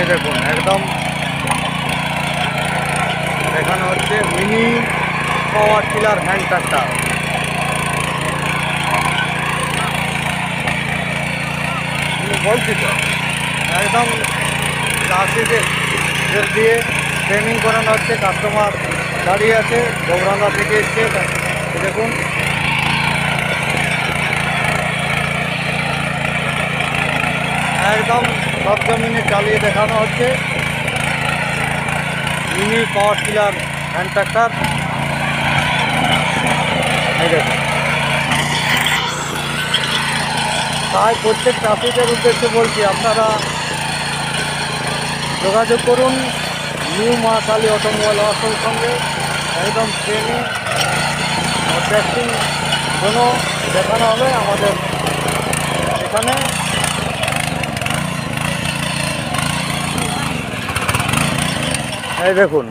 দেখুন একদম দেখানো হচ্ছে mini power tiller hand tractor. বলছি তো একদম চাষিদের দিয়ে ট্রেনিং করানো হচ্ছে। কাস্টমার দাঁড়িয়ে আছে, গোবরান্দা থেকে এসছে। দেখুন একদম সব জমিনে চালিয়ে দেখানো হচ্ছে mini power tiller hand tractor. এই দেখুন, তাই প্রত্যেক চাষিদের উদ্দেশ্যে বলছি, আপনারা যোগাযোগ করুন নিউ মা কালী অটোমোবাইল ওয়ার্কসের সঙ্গে। একদম ট্রেনিং ও টেস্টিং জন্য দেখানো হবে আমাদের এখানে। এই দেখুন